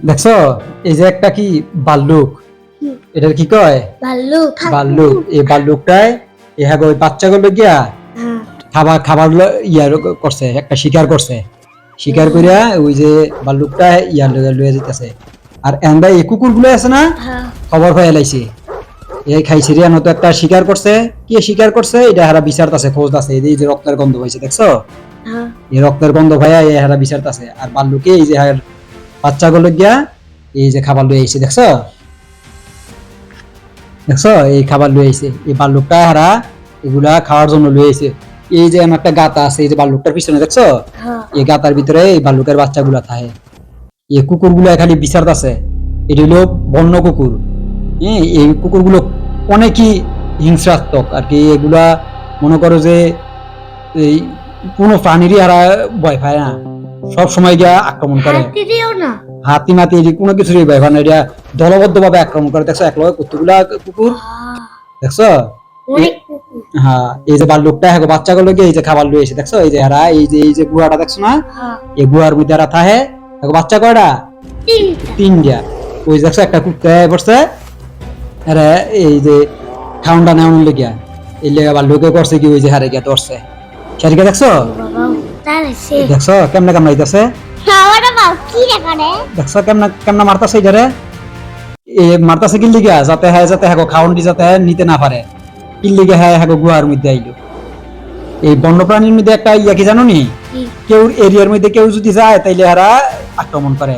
দেখছো এই যে একটা কি ভাল্লুক, এটার কি কয় ভাল্লুক। ভাল্লুক। এই ভাল্লুকটাই হ্যাঁ ওই বাচ্চাগুলো গিয়া হ্যাঁ। খাবার খাবার ইয়ার করছে, একটা শিকার করছে। শিকার করিয়া ওই যে ভাল্লুকটা ইয়ার লয়ে যেতেছে। আর এন্দা এই কুকুরগুলো আছে না, হ্যাঁ। খবর পাই লাইছে এই খাইছে রিয়া নতো একটা শিকার করছে। কি শিকার করছে এটা হারা বিচারতাছে, খোঁজ আছে। এই যে রক্তের গন্ধ হইছে দেখছো, হ্যাঁ। এই রক্তের গন্ধ ভাইয়া এই হারা বিচারতাছে। আর ভাল্লুকে এই যে বাচ্চাগুলো গিয়া এই যে খাবার লয়ে আইছে দেখছো, দেখছো এই খাবার লয়ে আইছে। এই ভাল্লুকটা হারা এগুলা খাওয়ার জন্য লয়ে আইছে। এই যে আমার একটা গাতা আছে, এই যে ভাল্লুকটার পিছনে দেখছো, হ্যাঁ। এই গাতার ভিতরে এই ভাল্লুকের বাচ্চাগুলা থাকে। এই কুকুরগুলো খালি বিচারতাছে। এটি হলো বন্য কুকুর। এই কুকুরগুলো অনেকই হিংসাত্মক আর কি। এগুলা মনে করো যে এই কোনো প্রাণীরই হারা ভয় পায় না, সব সময় গিয়া আক্রমণ করে। হাতিরও না। হাতি মাতি এটি কোনো কিছুরই ভয় পায় না, এটা দলবদ্ধ ভাবে আক্রমণ করে। দেখছো এক লগে কতগুলা কুকুর দেখছো। অনেক কুকুর। হ্যাঁ এই যে ভাল্লুকটা হ্যাঁ বাচ্চাগুলো গিয়ে এই যে খাবার লয়ে এসে দেখছো, এই যে হারা এই যে গুহাটা দেখছো না, হ্যাঁ। এই গুহার মধ্যে হারা থাকে বাচ্চা কয়টা, তিনটা। তিনটা। ওই দেখছো একটা কুকুর পড়ছে, আরে এই যে খাউন্ডা নেওয়ার লেগিয়া এই লেগা ভাল্লুকে করছে কি ওই যে হারে গিয়া ধরছে শারিকা দেখছো, বাবা তাহলে সে দেখছো কেমনে কামড়াইতেছে, খাওয়াটা বাবা কি দেখানে। দেখছো কেমনে কেমনে মারতাছে এটারে। এ মারতাছে কি লিগা যাতে হ্যাঁ খাউন্ডি যাতে নিতে না পারে। কি লিগা হ্যাঁ গুহার মধ্যে আইলো। এই বন্যপ্রাণীর মধ্যে একটা ইয়া কি জানো নি, কেউ এরিয়ার মধ্যে কেউ যদি যায় তাইলে হারা আক্রমণ করে।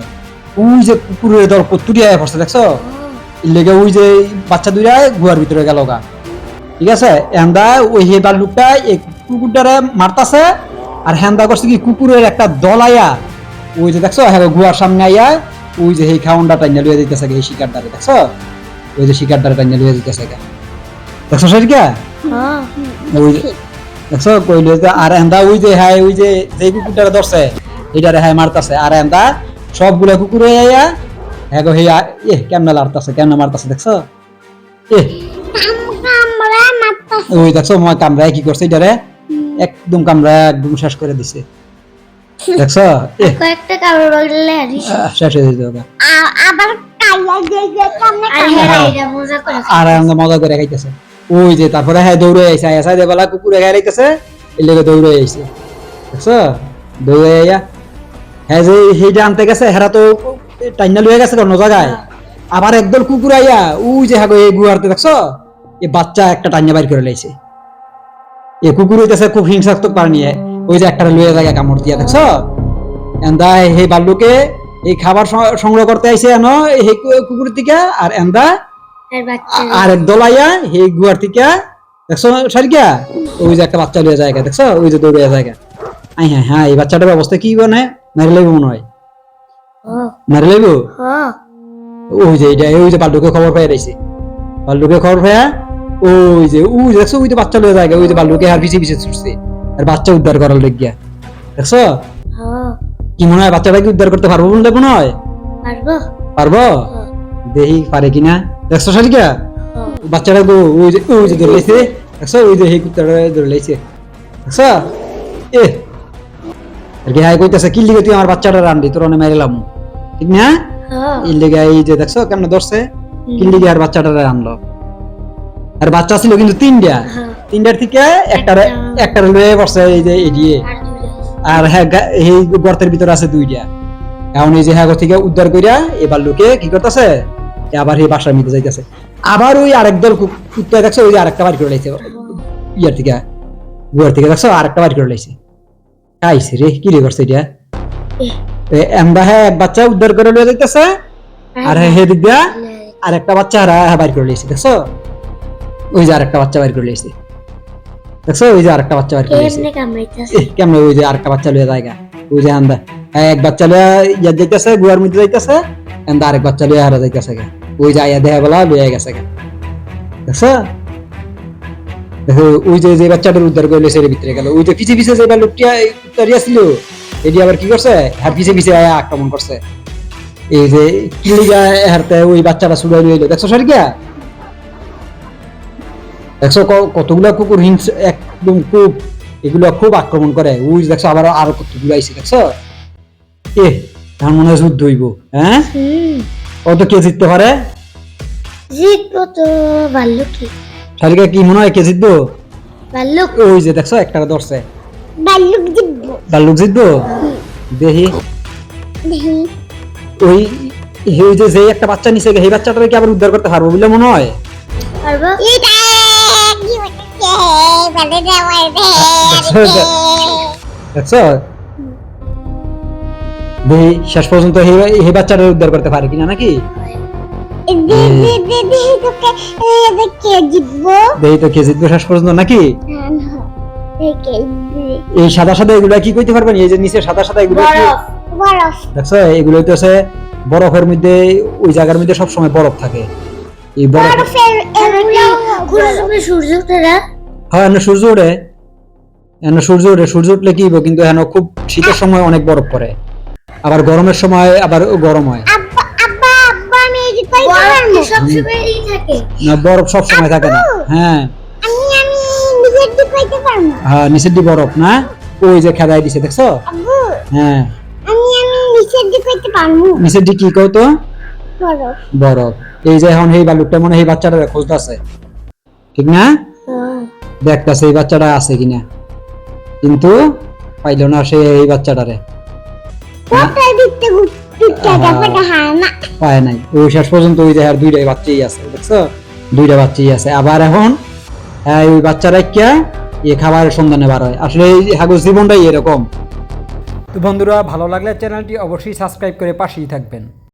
ওই যে কুকুরের দল কত্তুরি আয়া পড়ছে দেখছো, এর লেগে ওই যে বাচ্চা দুইটা গুহার ভিতরে গেল গা। ঠিক আছে, এন্দা ওই হে ভাল্লুকটা এই কুকুরটারে মারতাছে। আর হেন্দা করছে কি কুকুরের একটা দল আয়া ওই যে দেখছো হ্যাঁ গুহার সামনে আইয়া ওই যে এই খাউন্ডা টাইনা লইয়া দিতেছে এই শিকারদারে দেখছো, ওই যে শিকারদারে টাইনা লইয়া দিতেছে দেখছো সেটা। হ্যাঁ। ওই দেখছো কইলে যে আর এন্দা ওই যে হ্যাঁ ওই যে যে কুকুরটারে ধরছে এটারে হ্যাঁ মারতাছে। আর এন্দা সবগুলা কুকুরে আইয়া হ্যাঁ গো হেয়া কেমনে লাড়তাছে কেমনে মারতাছে দেখছো। আমরা মাত্র ওই দেখছো মই কামড়ায় কি করছে এটারে, একদম কামড়ায় একদম শেষ করে দিছে দেখছো। কয়েকটা কামড় লাগলে শেষ হয়ে যেত ওটা। আবার কাইয়া যে কেমনে কামড় মজা করে আর আমরা মজা করে খাইতেছে। ওই যে তারপরে হ্যাঁ দৌড়ে আইছে আইসা দেবেলা কুকুরে খাই লাইতেছে, এর লেগে দৌড়ে আইছে দেখছো। দৌড়ে আইয়া হ্যাঁ যে সেইটা আনতে গেছে হেরা তো টাইনা লয়ে গেছে অন্য জায়গায়। আবার একদল কুকুর আইয়া ওই যে হ্যাঁ এই গুহারতে দেখছো এই বাচ্চা একটা টাইনা বাইর করে লাইছে। এই কুকুর হইতেছে খুব হিংসাত্মক প্রাণী, ওই যে একটা লয়ে জায়গা কামড় দিয়া দেখছো। এন্দা এই ভাল্লুকে এই খাবার সংগ্রহ করতে আইছে এনো এই কুকুরের থেকে। আর এন্দা আর এক দল আইয়া এই গুহার থেকে দেখছো সারিকা ওই যে একটা বাচ্চা লইয়া জায়গা দেখছো, ওই যে দৌড়িয়া জায়গা। আই হ্যাঁ হ্যাঁ এই বাচ্চাটার অবস্থা কি মানে মেরে লাইব মনে হয়, মেরে লাইব। ওই যে এইটা ওই যে ভাল্লুকে খবর পাই রাইছে, ভাল্লুকে খবর পাইয়া ওই যে দেখছো ওই যে বাচ্চা লইয়া জায়গা, ওই যে ভাল্লুকে আর পিছিয়ে পিছিয়ে ছুটছে আর বাচ্চা উদ্ধার করার লাগিয়া দেখছো। কি মনে হয় বাচ্চাটাকে উদ্ধার করতে পারবো বলে মনে হয়, পারবো দেখি পারে কিনা দেখছো সারিকা। বাচ্চাটা ওই যে ধরে লাইছে দেখছো, ওই যে সেই কুত্তাটা ধরে লাইছে দেখছো। আর কি হাই কইতাছে কি লিগে তুই আমার বাচ্চাটা রান্দি তোর অনেক মেরে লাম ঠিক না। এই লিগে এই যে দেখছো কেমন ধরছে কি লিগে আর বাচ্চাটা আনলো। আর বাচ্চা ছিল কিন্তু তিনটার থেকে একটা লয়ে পড়ছে এই যে এডিয়ে। আর হ্যাঁ এই গর্তের ভিতরে আছে দুইটা। এখন এই যে হ্যাঁ থেকে উদ্ধার করিয়া এই ভাল্লুকে কি করতেছে আবার এই বাসার মধ্যে যাইতেছে। আবার ওই আরেক দল কুত্তা দেখছো ওই যে আরেকটা বাড়ি করে লাইছে ইয়ার থেকে গুয়ার থেকে দেখছো আরেকটা বাড়ি করে লাইছে। খাইছে রে কি রে করছে এটা। আমরা হ্যাঁ এক বাচ্চা উদ্ধার করে লয়ে যাইতেছে আর হ্যাঁ দিক দিয়া আরেকটা বাচ্চা হারা বাইর করে লাইছে দেখছো, ওই যে আরেকটা বাচ্চা বাইর করে লাইছে দেখছো, ওই যে আরেকটা বাচ্চা বাইর করে লাইছে কেমন। ওই যে আরেকটা বাচ্চা লইয়া জায়গা ওই যে আন্দা এক বাচ্চা লইয়া ইয়ার যাইতেছে গুয়ার মধ্যে যাইতেছে, এন্দা আরেক বাচ্চা লইয়া হারা যাইতেছে ওই যে আইয়া দেখা বেলা লইয়া গেছে দেখছো। দেখো ওই যে যে বাচ্চাটার উদ্ধার করে লইছে এর ভিতরে গেল, ওই যে পিছে পিছে যে লোকটা উত্তরিয়া ছিল এটি আবার কি করছে আর পিছে পিছে আয়া আক্রমণ করছে। এই যে কিলিগা হারতে ওই বাচ্চাটা ছুড়াই লইলো দেখছো সারিকা। দেখছো কতগুলা কুকুর হিংস একদম খুব এগুলো খুব আক্রমণ করে। ওই দেখছো আবার আরো কতগুলো আইছে দেখছো। এখন মনে হয় যুদ্ধ হইব, হ্যাঁ? কত কে জিততে পারে? জিতবো তো ভাল্লুকি। শালিকা কি মনে হয় কে জিতবো? ভাল্লুক। ওই যে দেখছো একটাকে ধরছে। ভাল্লুক জিতবো। ভাল্লুক জিতবো? দেখি দেখি। ওই ওই যে একটা বাচ্চা নিচে এই বাচ্চাটাকে কি আবার উদ্ধার করতে পারবো বলে মনে হয়? পারবো? এটা কি হচ্ছে? বলে দেওয়া দেখছো দেখি শেষ পর্যন্ত এই বাচ্চাটা উদ্ধার করতে পারে কিনা নাকি? কে জিতবো? দেখি তো কে জিতবে শেষ পর্যন্ত নাকি? এই সাদা সাদা এগুলো কি কইতে পারবেন? এই যে নিচে সাদা সাদা এগুলো কি? বরফ। দেখছো এগুলো তো আছে বরফের মধ্যে, ওই জায়গার মধ্যে সব সময় বরফ থাকে। এই বরফের এগুলো সূর্য ওঠে না? হ্যাঁ না, সূর্য ওঠে, সূর্য ওঠে, সূর্য উঠলে কি হবে কিন্তু এখন খুব শীতের সময় অনেক বরফ পড়ে, আবার গরমের সময় আবার গরম হয়। আব্বা আব্বা আব্বা আমি এই যে কই পারবো? সবসময়ই থাকে না, বরফ সব সময় থাকে না। হ্যাঁ আমি নিজের দিক কইতে পারবো। হ্যাঁ নিচের দিকে বরফ না, ওই যে খেদাই দিছে দেখছো? আব্বু হ্যাঁ আমি নিচের দিক কইতে পারবো। নিচের দিকে কি কও তো? বরফ। বরফ। এই যে এখন এই বালুকটা মনে হয় এই বাচ্চাটা খুঁজতেছে, ঠিক না? দেখতাছে এই বাচ্চাটা আছে কিনা, কিন্তু পাইলো না সে এই বাচ্চাটারে। কোথায় দিতে গুটটা ব্যাপারটা হয় না। পায় নাই। ওই শেষ পর্যন্ত ওই যে আর দুইটা বাচ্চাই আছে, দেখছো? দুইটা বাচ্চাই আছে। আবার এখন ওই বাচ্চারা কে এই খাবারের সন্ধানে বার হয়। আসলে এই হাগুর জীবনটাই এরকম। তো বন্ধুরা, ভালো লাগলে চ্যানেলটি অবশ্যই সাবস্ক্রাইব করে পাশেই থাকবেন।